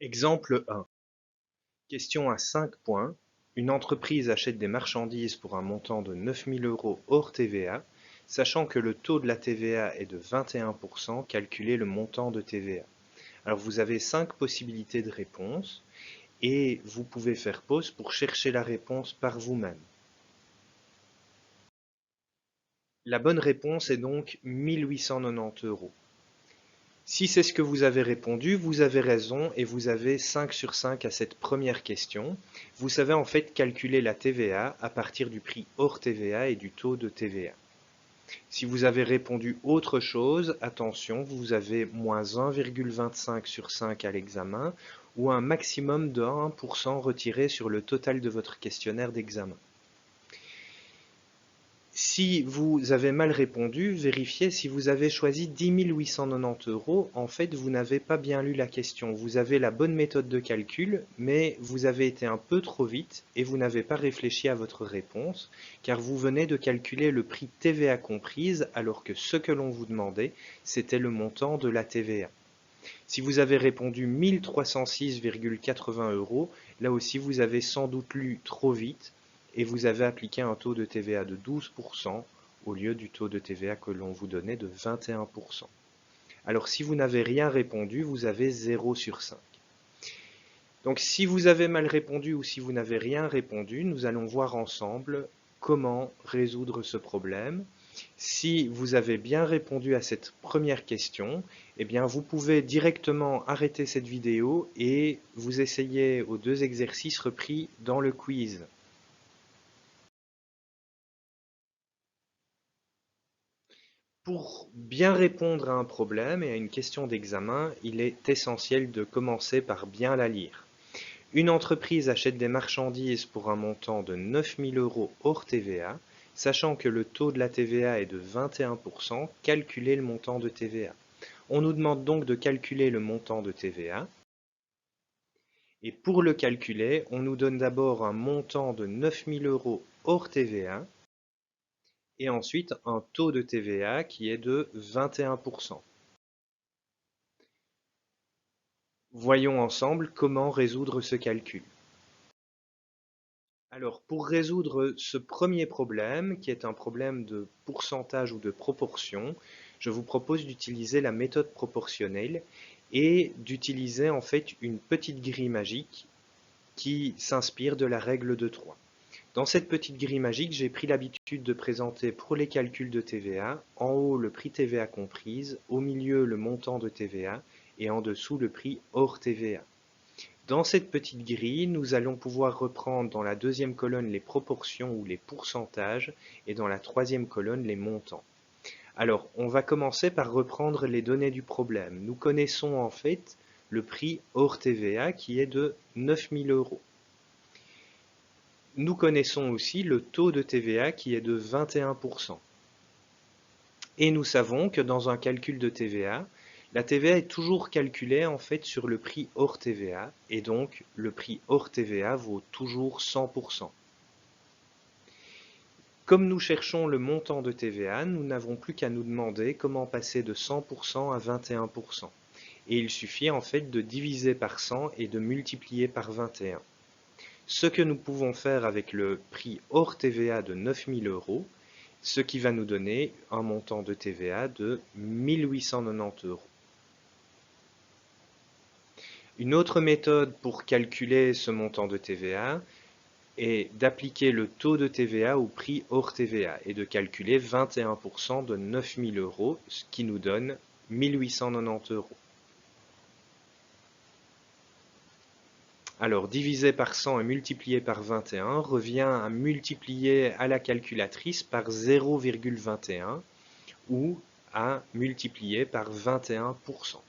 Exemple 1. Question à 5 points. Une entreprise achète des marchandises pour un montant de 9 000 € hors TVA, sachant que le taux de la TVA est de 21%, calculez le montant de TVA. Alors vous avez 5 possibilités de réponse et vous pouvez faire pause pour chercher la réponse par vous-même. La bonne réponse est donc 1890 €. Si c'est ce que vous avez répondu, vous avez raison et vous avez 5 sur 5 à cette première question. Vous savez en fait calculer la TVA à partir du prix hors TVA et du taux de TVA. Si vous avez répondu autre chose, attention, vous avez moins 1,25 sur 5 à l'examen ou un maximum de 1% retiré sur le total de votre questionnaire d'examen. Si vous avez mal répondu, vérifiez si vous avez choisi 10 890 €. En fait, vous n'avez pas bien lu la question. Vous avez la bonne méthode de calcul, mais vous avez été un peu trop vite et vous n'avez pas réfléchi à votre réponse, car vous venez de calculer le prix TVA comprise, alors que ce que l'on vous demandait, c'était le montant de la TVA. Si vous avez répondu 1306,80 €, là aussi vous avez sans doute lu trop vite et vous avez appliqué un taux de TVA de 12% au lieu du taux de TVA que l'on vous donnait de 21%. Alors si vous n'avez rien répondu, vous avez 0 sur 5. Donc si vous avez mal répondu ou si vous n'avez rien répondu, nous allons voir ensemble comment résoudre ce problème. Si vous avez bien répondu à cette première question, eh bien vous pouvez directement arrêter cette vidéo et vous essayez aux 2 exercices repris dans le quiz. Pour bien répondre à un problème et à une question d'examen, il est essentiel de commencer par bien la lire. Une entreprise achète des marchandises pour un montant de 9 000 € hors TVA, sachant que le taux de la TVA est de 21%, calculez le montant de TVA. On nous demande donc de calculer le montant de TVA. Et pour le calculer, on nous donne d'abord un montant de 9 000 € hors TVA et ensuite un taux de TVA qui est de 21%. Voyons ensemble comment résoudre ce calcul. Alors, pour résoudre ce premier problème, qui est un problème de pourcentage ou de proportion, je vous propose d'utiliser la méthode proportionnelle et d'utiliser en fait une petite grille magique qui s'inspire de la règle de 3. Dans cette petite grille magique, j'ai pris l'habitude de présenter pour les calculs de TVA, en haut le prix TVA comprise, au milieu le montant de TVA et en dessous le prix hors TVA. Dans cette petite grille, nous allons pouvoir reprendre dans la deuxième colonne les proportions ou les pourcentages et dans la troisième colonne les montants. Alors, on va commencer par reprendre les données du problème. Nous connaissons en fait le prix hors TVA qui est de 9 000 €. Nous connaissons aussi le taux de TVA qui est de 21%. Et nous savons que dans un calcul de TVA, la TVA est toujours calculée en fait sur le prix hors TVA et donc le prix hors TVA vaut toujours 100%. Comme nous cherchons le montant de TVA, nous n'avons plus qu'à nous demander comment passer de 100% à 21%. Et il suffit en fait de diviser par 100 et de multiplier par 21. Ce que nous pouvons faire avec le prix hors TVA de 9 000 €, ce qui va nous donner un montant de TVA de 1890 €. Une autre méthode pour calculer ce montant de TVA est d'appliquer le taux de TVA au prix hors TVA et de calculer 21% de 9 000 €, ce qui nous donne 1890 €. Alors, diviser par 100 et multiplier par 21 revient à multiplier à la calculatrice par 0,21 ou à multiplier par 21%.